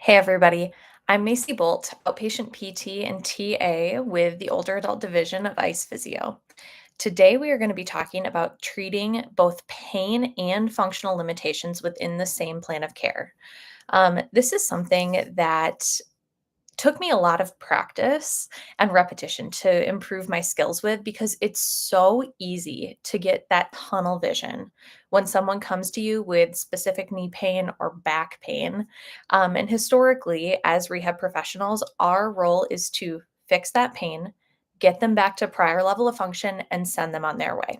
Hey everybody, I'm Macy Bolt, outpatient PT and TA with the older adult division of ICE Physio. Today we are going to be talking about treating both pain and functional limitations within the same plan of care. This is something that took me a lot of practice and repetition to improve my skills with because it's so easy to get that tunnel vision when someone comes to you with specific knee pain or back pain. And historically, as rehab professionals, our role is to fix that pain, get them back to prior level of function, and send them on their way.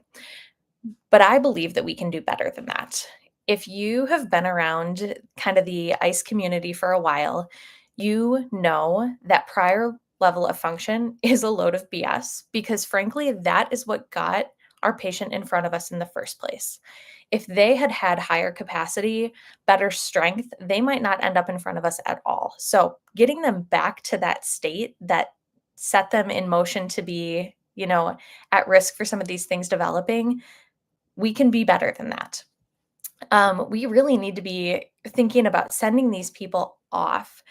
But I believe that we can do better than that. If you have been around kind of the ICE community for a while, you know that prior level of function is a load of BS because, frankly, that is what got our patient in front of us in the first place. If they had had higher capacity, better strength, they might not end up in front of us at all. So, getting them back to that state that set them in motion to be, at risk for some of these things developing, we can be better than that. We really need to be thinking about sending these people off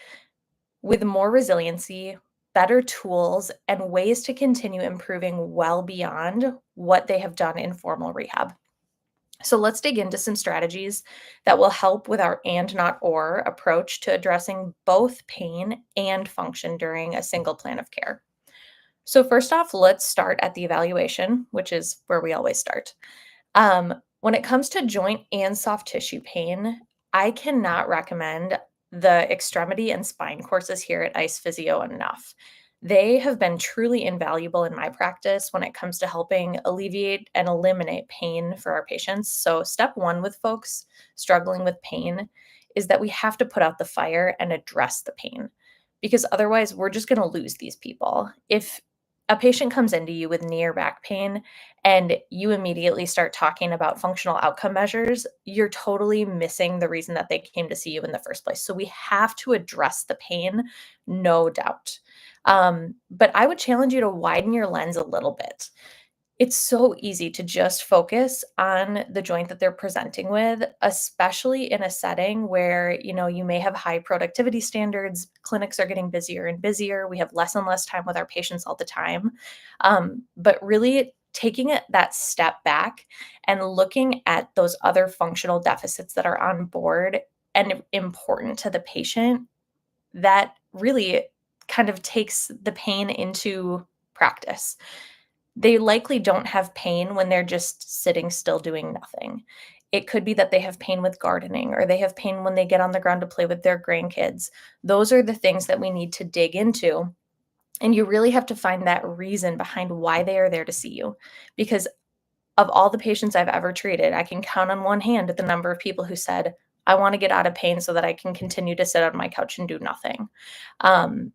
with more resiliency, better tools, and ways to continue improving well beyond what they have done in formal rehab. So let's dig into some strategies that will help with our and not or approach to addressing both pain and function during a single plan of care. So, first off, let's start at the evaluation, which is where we always start. When it comes to joint and soft tissue pain, I cannot recommend the extremity and spine courses here at ICE Physio enough. They have been truly invaluable in my practice when it comes to helping alleviate and eliminate pain for our patients. So, step one with folks struggling with pain is that we have to put out the fire and address the pain because otherwise we're just going to lose these people. If a patient comes into you with knee or back pain and you immediately start talking about functional outcome measures, you're totally missing the reason that they came to see you in the first place. So we have to address the pain, no doubt. But I would challenge you to widen your lens a little bit. It's so easy to just focus on the joint that they're presenting with, especially in a setting where, you may have high productivity standards, clinics are getting busier and busier, we have less and less time with our patients all the time. But really taking that step back and looking at those other functional deficits that are on board and important to the patient, that really kind of takes the pain into practice. They likely don't have pain when they're just sitting still doing nothing. It could be that they have pain with gardening or they have pain when they get on the ground to play with their grandkids. Those are the things that we need to dig into. And you really have to find that reason behind why they are there to see you. Because of all the patients I've ever treated, I can count on one hand the number of people who said, I want to get out of pain so that I can continue to sit on my couch and do nothing. Um,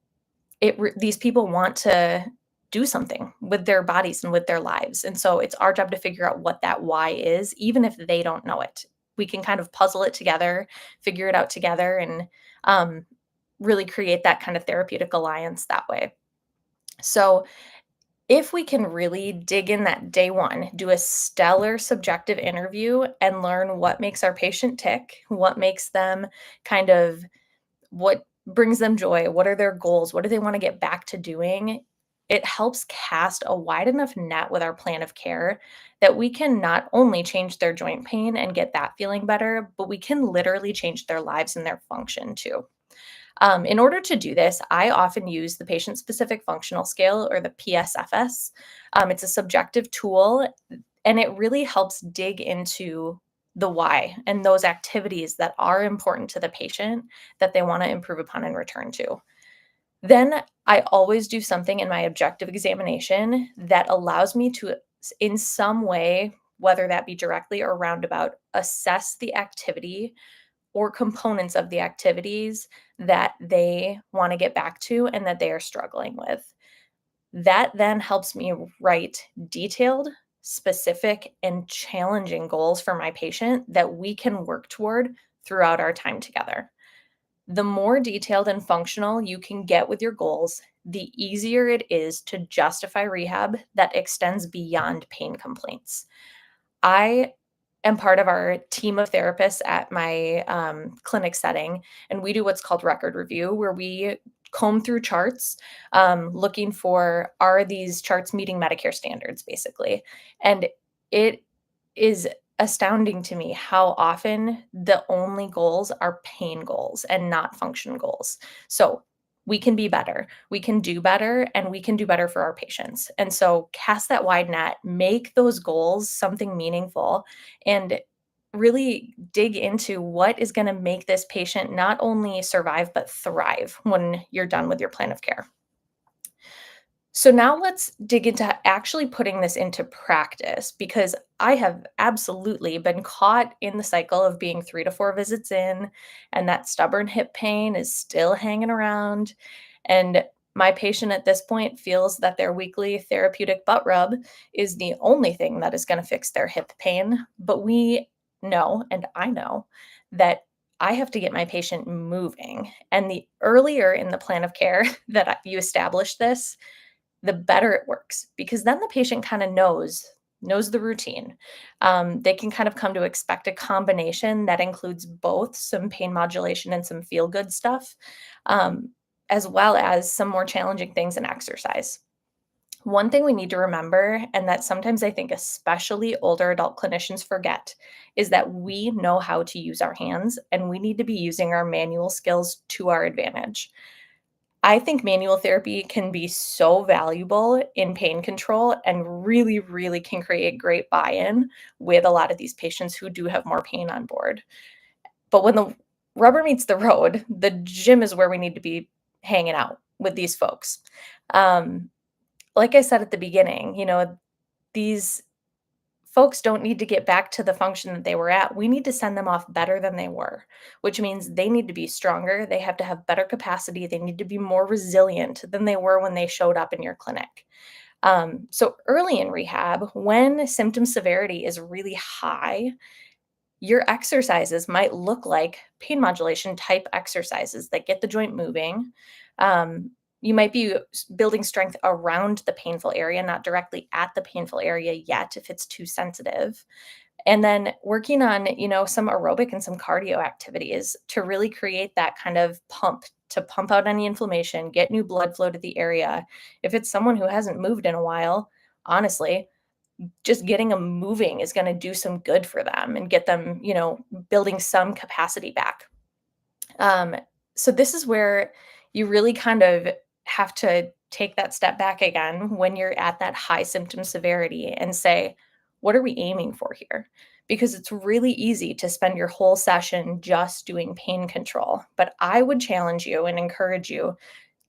these people want to do something with their bodies and with their lives. And so it's our job to figure out what that why is, even if they don't know it. We can kind of puzzle it together, figure it out together, and um, really create that kind of therapeutic alliance that way. So if we can really dig in that day one, do a stellar subjective interview and learn what makes our patient tick, what makes them kind of what brings them joy, what are their goals, what do they want to get back to doing, it helps cast a wide enough net with our plan of care that we can not only change their joint pain and get that feeling better, but we can literally change their lives and their function too. In order to do this, I often use the patient specific functional scale or the PSFS. It's a subjective tool and it really helps dig into the why and those activities that are important to the patient that they want to improve upon and return to. Then I always do something in my objective examination that allows me to, in some way, whether that be directly or roundabout, assess the activity or components of the activities that they want to get back to and that they are struggling with. That then helps me write detailed, specific, and challenging goals for my patient that we can work toward throughout our time together. The more detailed and functional you can get with your goals, the easier it is to justify rehab that extends beyond pain complaints. I am part of our team of therapists at my clinic setting, and we do what's called record review, where we comb through charts, looking for are these charts meeting Medicare standards, basically. And it is astounding to me how often the only goals are pain goals and not function goals. So we can be better, we can do better, and we can do better for our patients. And so cast that wide net, make those goals something meaningful, and really dig into what is going to make this patient not only survive but thrive when you're done with your plan of care. So now let's dig into actually putting this into practice, because I have absolutely been caught in the cycle of being 3 to 4 visits in, and that stubborn hip pain is still hanging around. And my patient at this point feels that their weekly therapeutic butt rub is the only thing that is going to fix their hip pain. But we know, and I know, that I have to get my patient moving. And the earlier in the plan of care that you establish this, the better it works, because then the patient kind of knows the routine. They can kind of come to expect a combination that includes both some pain modulation and some feel good stuff, um, as well as some more challenging things in exercise. One thing we need to remember, and that sometimes I think especially older adult clinicians forget, is that we know how to use our hands and we need to be using our manual skills to our advantage. I think manual therapy can be so valuable in pain control and really, really can create great buy-in with a lot of these patients who do have more pain on board. But when the rubber meets the road, the gym is where we need to be hanging out with these folks. Um, like I said at the beginning, these folks don't need to get back to the function that they were at. We need to send them off better than they were, which means they need to be stronger. They have to have better capacity. They need to be more resilient than they were when they showed up in your clinic. So early in rehab, when symptom severity is really high, your exercises might look like pain modulation type exercises that get the joint moving. You might be building strength around the painful area, not directly at the painful area yet if it's too sensitive. And then working on, some aerobic and some cardio activities to really create that kind of pump, to pump out any inflammation, get new blood flow to the area. If it's someone who hasn't moved in a while, honestly, just getting them moving is going to do some good for them and get them, building some capacity back. Um, so this is where you really kind of have to take that step back again when you're at that high symptom severity and say, what are we aiming for here? Because it's really easy to spend your whole session just doing pain control. But I would challenge you and encourage you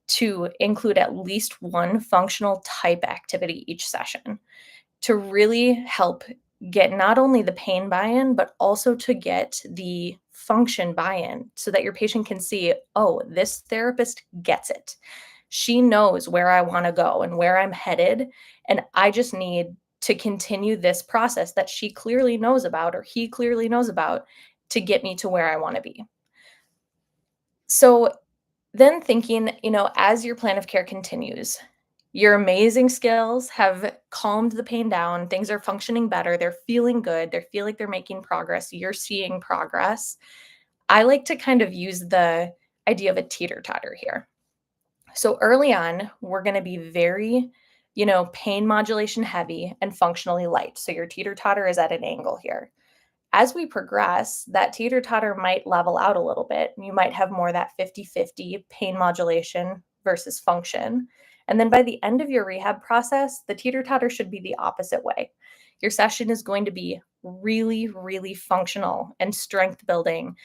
to include at least one functional type activity each session to really help get not only the pain buy-in, but also to get the function buy-in so that your patient can see, oh, this therapist gets it. She knows where I want to go and where I'm headed. And I just need to continue this process that she clearly knows about or he clearly knows about to get me to where I want to be. So then thinking, as your plan of care continues, your amazing skills have calmed the pain down, things are functioning better, they're feeling good, they feel like they're making progress, you're seeing progress. I like to kind of use the idea of a teeter-totter here. So early on, we're going to be very, pain modulation heavy and functionally light. So your teeter-totter is at an angle here. As we progress, that teeter-totter might level out a little bit. You might have more that 50-50 pain modulation versus function. And then by the end of your rehab process, the teeter-totter should be the opposite way. Your session is going to be really, really functional and strength building,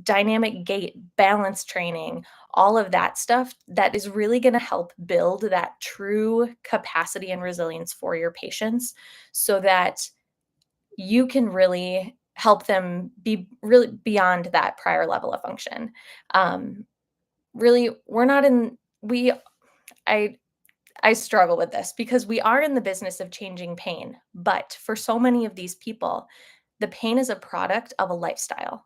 dynamic gait, balance training, all of that stuff that is really going to help build that true capacity and resilience for your patients so that you can really help them be really beyond that prior level of function. Really, we're not in we I I struggle with this because we are in the business of changing pain, but for so many of these people, the pain is a product of a lifestyle.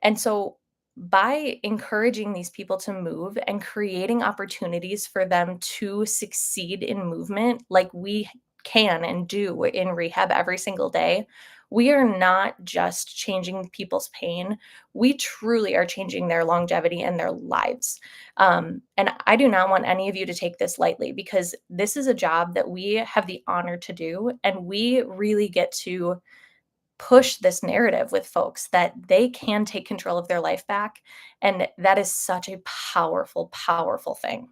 And so by encouraging these people to move and creating opportunities for them to succeed in movement like we can and do in rehab every single day, we are not just changing people's pain. We truly are changing their longevity and their lives. And I do not want any of you to take this lightly because this is a job that we have the honor to do. And we really get to push this narrative with folks that they can take control of their life back. And that is such a powerful, powerful thing.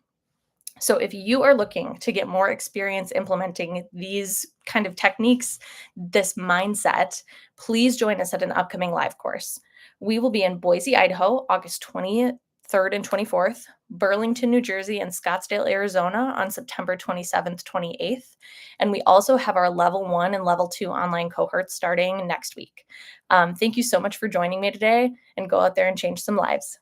So if you are looking to get more experience implementing these kind of techniques, this mindset, please join us at an upcoming live course. We will be in Boise, Idaho, August 23rd and 24th, Burlington, New Jersey, and Scottsdale, Arizona on September 27th, 28th. And we also have our level 1 and level 2 online cohorts starting next week. Thank you so much for joining me today, and go out there and change some lives.